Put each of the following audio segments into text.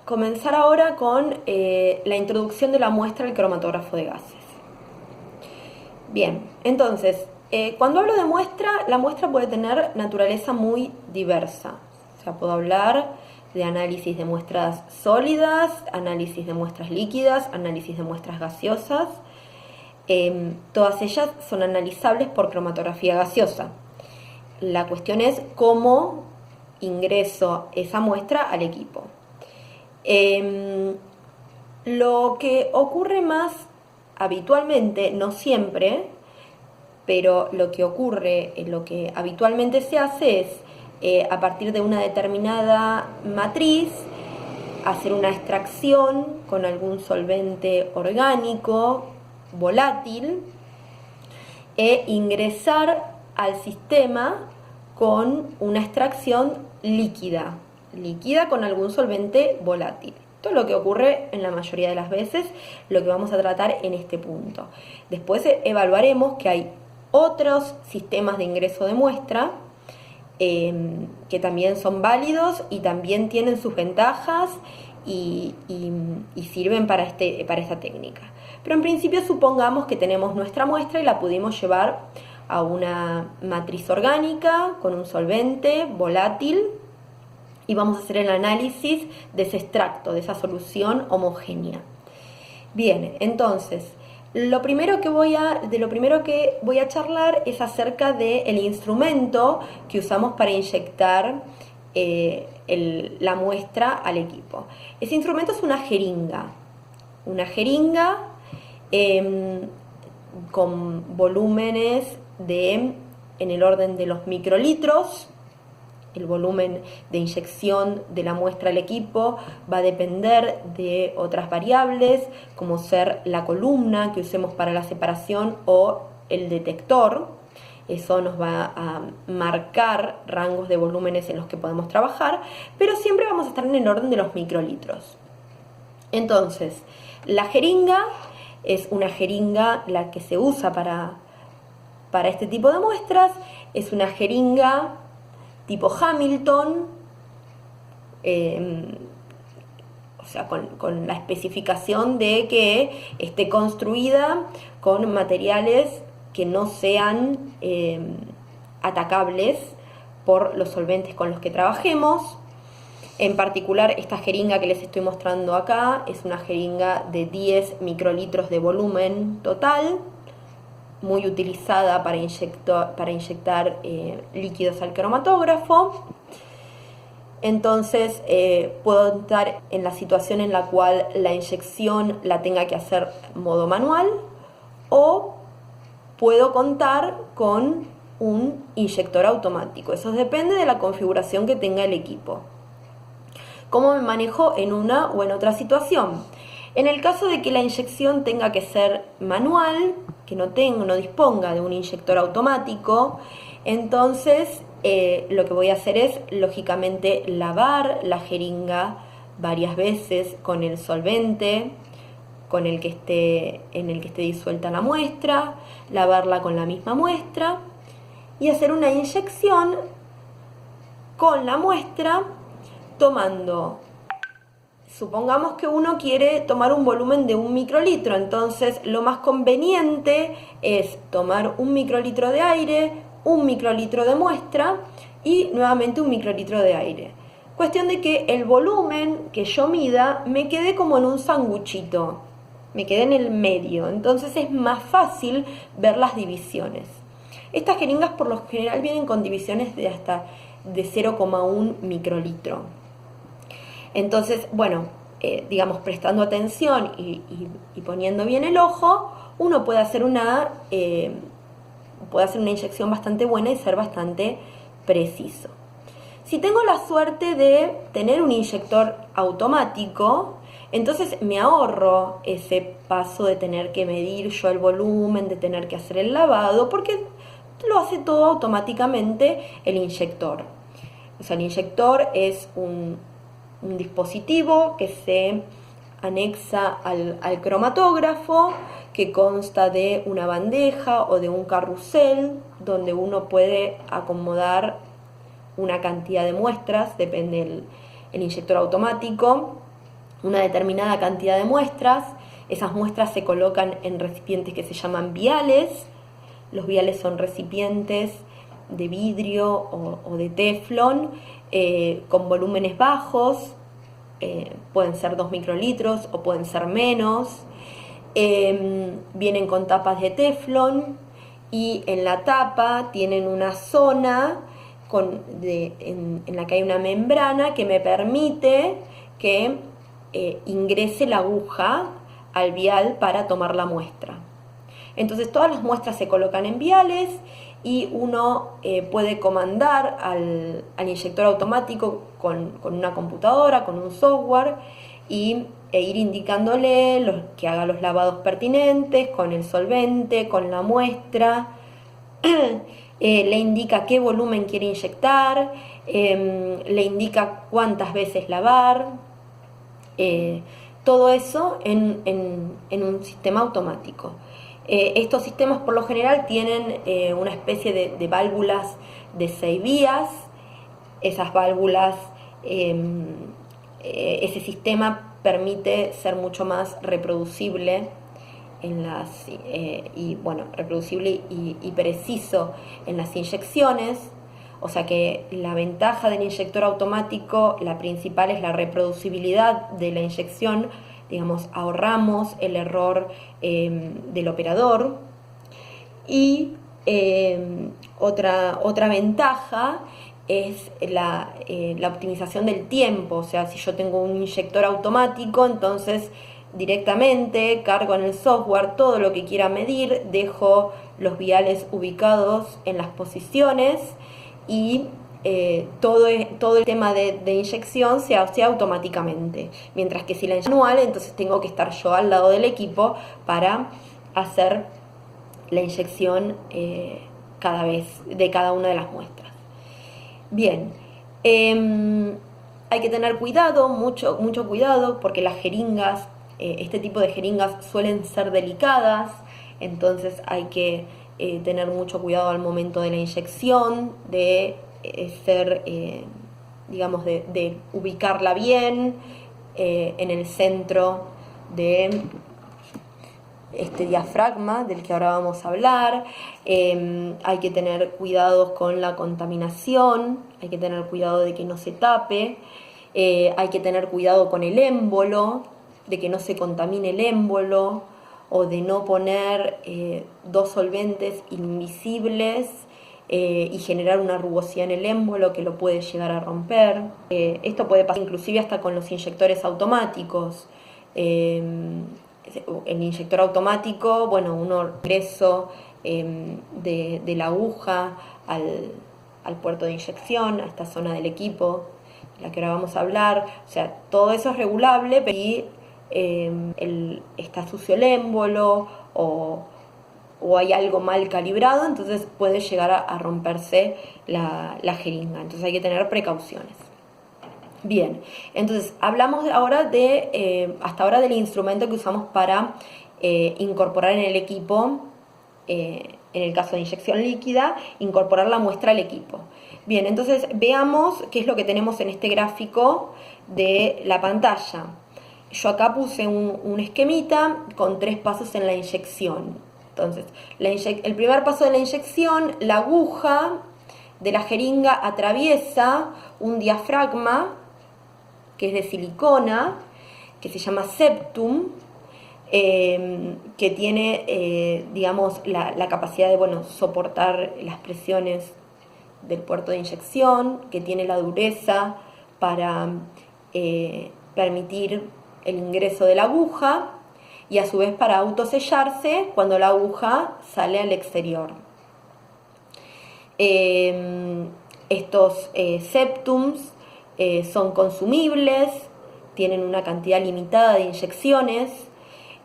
comenzar ahora con la introducción de la muestra al cromatógrafo de gases. Bien, entonces, cuando hablo de muestra, la muestra puede tener naturaleza muy diversa. O sea, puedo hablar de análisis de muestras sólidas, análisis de muestras líquidas, análisis de muestras gaseosas. Todas ellas son analizables por cromatografía gaseosa. La cuestión es cómo ingreso esa muestra al equipo. Lo que ocurre más habitualmente, no siempre, pero lo que ocurre, lo que habitualmente se hace es, a partir de una determinada matriz, hacer una extracción con algún solvente orgánico, volátil, e ingresar al sistema con una extracción líquida con algún solvente volátil. Esto es lo que ocurre en la mayoría de las veces, lo que vamos a tratar en este punto. Después evaluaremos que hay otros sistemas de ingreso de muestra que también son válidos y también tienen sus ventajas y sirven para esta técnica. Pero en principio supongamos que tenemos nuestra muestra y la pudimos llevar a una matriz orgánica con un solvente volátil y vamos a hacer el análisis de ese extracto, de esa solución homogénea. Bien, entonces, de lo primero que voy a charlar es acerca del instrumento que usamos para inyectar la muestra al equipo. Ese instrumento es una jeringa con volúmenes en el orden de los microlitros. El volumen de inyección de la muestra al equipo va a depender de otras variables, como ser la columna que usemos para la separación o el detector. Eso nos va a marcar rangos de volúmenes en los que podemos trabajar, pero siempre vamos a estar en el orden de los microlitros. Entonces, la jeringa es una jeringa, la que se usa para este tipo de muestras, es una jeringa tipo Hamilton, o sea, con la especificación de que esté construida con materiales que no sean atacables por los solventes con los que trabajemos. En particular, esta jeringa que les estoy mostrando acá es una jeringa de 10 microlitros de volumen total, muy utilizada para inyectar líquidos al cromatógrafo. Entonces puedo estar en la situación en la cual la inyección la tenga que hacer modo manual, o puedo contar con un inyector automático. Eso depende de la configuración que tenga el equipo. ¿Cómo me manejo en una o en otra situación? En el caso de que la inyección tenga que ser manual, que no disponga de un inyector automático, entonces lo que voy a hacer es, lógicamente, lavar la jeringa varias veces con el solvente en el que esté disuelta la muestra, lavarla con la misma muestra y hacer una inyección con la muestra tomando. Supongamos que uno quiere tomar un volumen de 1 microlitro, entonces lo más conveniente es tomar 1 microlitro de aire, 1 microlitro de muestra y nuevamente 1 microlitro de aire. Cuestión de que el volumen que yo mida me quede como en un sanguchito, me quede en el medio, entonces es más fácil ver las divisiones. Estas jeringas por lo general vienen con divisiones de hasta de 0,1 microlitro. Entonces, bueno, digamos, prestando atención y poniendo bien el ojo, uno puede hacer una inyección bastante buena y ser bastante preciso. Si tengo la suerte de tener un inyector automático, entonces me ahorro ese paso de tener que medir yo el volumen, de tener que hacer el lavado, porque lo hace todo automáticamente el inyector. O sea, el inyector es un dispositivo que se anexa al cromatógrafo, que consta de una bandeja o de un carrusel donde uno puede acomodar una cantidad de muestras, depende el inyector automático. una determinada cantidad de muestras. Esas muestras se colocan en recipientes que se llaman viales. Los viales son recipientes de vidrio o de teflón con volúmenes bajos, pueden ser 2 microlitros o pueden ser menos. Vienen con tapas de teflón y en la tapa tienen una zona en la que hay una membrana que me permite que ingrese la aguja al vial para tomar la muestra. Entonces todas las muestras se colocan en viales y uno puede comandar al inyector automático con una computadora, con un software, e ir indicándole que haga los lavados pertinentes con el solvente, con la muestra. Le indica qué volumen quiere inyectar, le indica cuántas veces lavar, todo eso en un sistema automático. Estos sistemas por lo general tienen una especie de válvulas de 6 vías. Esas válvulas, ese sistema permite ser mucho más reproducible reproducible y preciso en las inyecciones. O sea que la ventaja del inyector automático, la principal, es la reproducibilidad de la inyección. Digamos, ahorramos el error del operador. Y otra ventaja es la optimización del tiempo. O sea, si yo tengo un inyector automático, entonces directamente cargo en el software todo lo que quiera medir, dejo los viales ubicados en las posiciones y todo el tema de inyección se hace automáticamente. Mientras que si la inyección es manual, entonces tengo que estar yo al lado del equipo para hacer la inyección cada vez de cada una de las muestras. Bien, hay que tener cuidado, mucho cuidado, porque las jeringas, este tipo de jeringas suelen ser delicadas, entonces hay que tener mucho cuidado al momento de la inyección, de de ubicarla bien en el centro de este diafragma del que ahora vamos a hablar. Hay que tener cuidados con la contaminación, hay que tener cuidado de que no se tape, hay que tener cuidado con el émbolo, de que no se contamine el émbolo, o de no poner 2 solventes invisibles y generar una rugosidad en el émbolo que lo puede llegar a romper. Esto puede pasar inclusive hasta con los inyectores automáticos. El inyector automático, uno ingreso de la aguja al puerto de inyección, a esta zona del equipo, de la que ahora vamos a hablar. O sea, todo eso es regulable, pero si está sucio el émbolo o hay algo mal calibrado, entonces puede llegar a romperse la jeringa. Entonces hay que tener precauciones. Bien, entonces hablamos ahora hasta ahora del instrumento que usamos para incorporar en el equipo, en el caso de inyección líquida, incorporar la muestra al equipo. Bien, entonces veamos qué es lo que tenemos en este gráfico de la pantalla. Yo acá puse un esquemita con 3 pasos en la inyección. Entonces, el primer paso de la inyección, la aguja de la jeringa atraviesa un diafragma que es de silicona, que se llama septum, que tiene, la capacidad de soportar las presiones del puerto de inyección, que tiene la dureza para permitir el ingreso de la aguja y a su vez para autosellarse cuando la aguja sale al exterior. Estos septums son consumibles, tienen una cantidad limitada de inyecciones.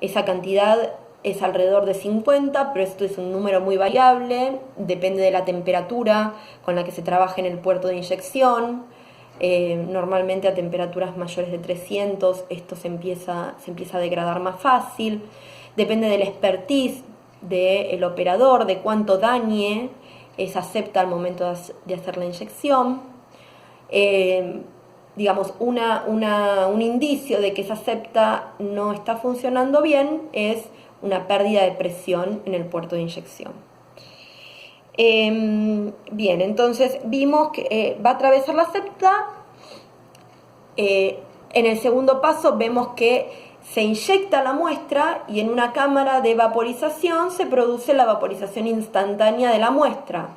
Esa cantidad es alrededor de 50, pero esto es un número muy variable, depende de la temperatura con la que se trabaja en el puerto de inyección. Normalmente a temperaturas mayores de 300 esto se empieza a degradar más fácil. Depende del expertise del operador, de cuánto dañe esa septa al momento de hacer la inyección. digamos, un indicio de que esa septa no está funcionando bien es una pérdida de presión en el puerto de inyección. Bien, entonces vimos que va a atravesar la septa. En el segundo paso vemos que se inyecta la muestra y en una cámara de vaporización se produce la vaporización instantánea de la muestra.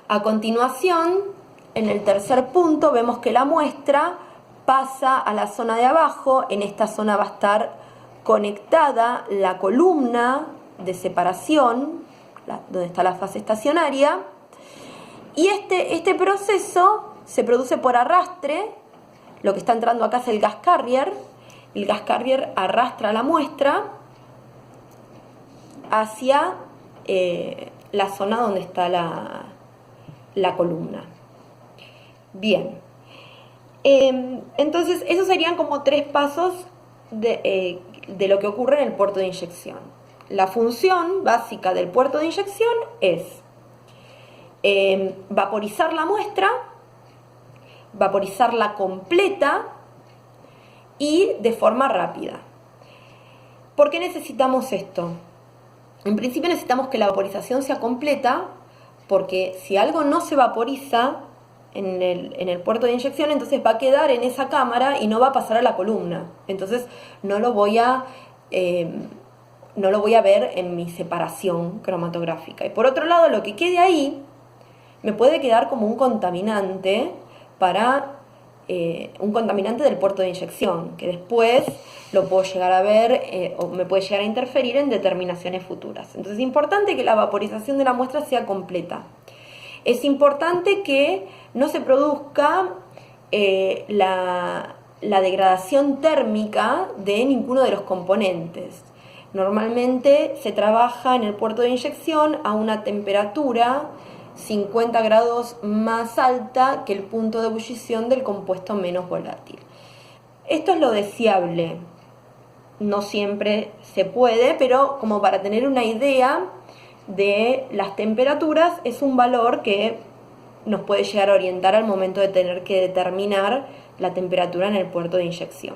A continuación, en el tercer punto, vemos que la muestra pasa a la zona de abajo. En esta zona va a estar conectada la columna de separación, donde está la fase estacionaria, y este proceso se produce por arrastre. Lo que está entrando acá es el gas carrier. El gas carrier arrastra la muestra hacia la zona donde está la columna. Bien, entonces esos serían como 3 pasos de lo que ocurre en el puerto de inyección. La función básica del puerto de inyección es vaporizar la muestra, vaporizarla completa y de forma rápida. ¿Por qué necesitamos esto? En principio necesitamos que la vaporización sea completa, porque si algo no se vaporiza en el puerto de inyección, entonces va a quedar en esa cámara y no va a pasar a la columna. Entonces no lo voy a ver en mi separación cromatográfica. Y por otro lado, lo que quede ahí me puede quedar como un contaminante un contaminante del puerto de inyección, que después lo puedo llegar a ver o me puede llegar a interferir en determinaciones futuras. Entonces es importante que la vaporización de la muestra sea completa. Es importante que no se produzca la degradación térmica de ninguno de los componentes. Normalmente se trabaja en el puerto de inyección a una temperatura 50 grados más alta que el punto de ebullición del compuesto menos volátil. Esto es lo deseable. No siempre se puede, pero como para tener una idea de las temperaturas, es un valor que nos puede llegar a orientar al momento de tener que determinar la temperatura en el puerto de inyección.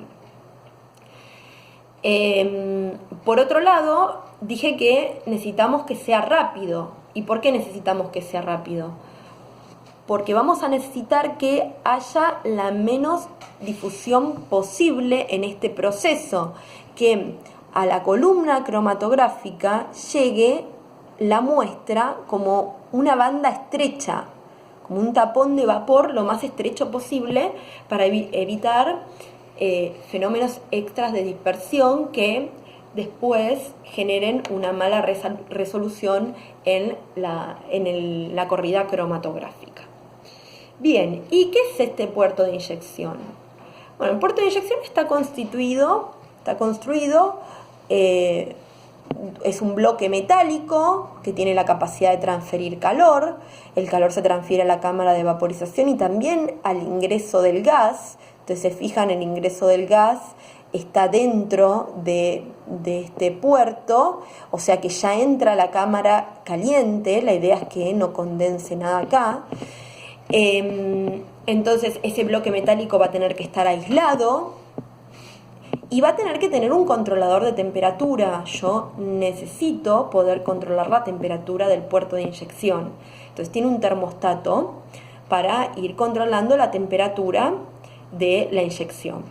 Por otro lado, dije que necesitamos que sea rápido. ¿Y por qué necesitamos que sea rápido? Porque vamos a necesitar que haya la menos difusión posible en este proceso, que a la columna cromatográfica llegue la muestra como una banda estrecha, como un tapón de vapor lo más estrecho posible para evitar fenómenos extras de dispersión que después generen una mala resolución en la corrida cromatográfica. Bien, ¿y qué es este puerto de inyección? Bueno, el puerto de inyección está construido, es un bloque metálico que tiene la capacidad de transferir calor. El calor se transfiere a la cámara de vaporización y también al ingreso del gas. Entonces se fijan, el ingreso del gas está dentro de este puerto, o sea que ya entra la cámara caliente. La idea es que no condense nada acá. Entonces ese bloque metálico va a tener que estar aislado y va a tener que tener un controlador de temperatura. Yo necesito poder controlar la temperatura del puerto de inyección. Entonces tiene un termostato para ir controlando la temperatura de la inyección.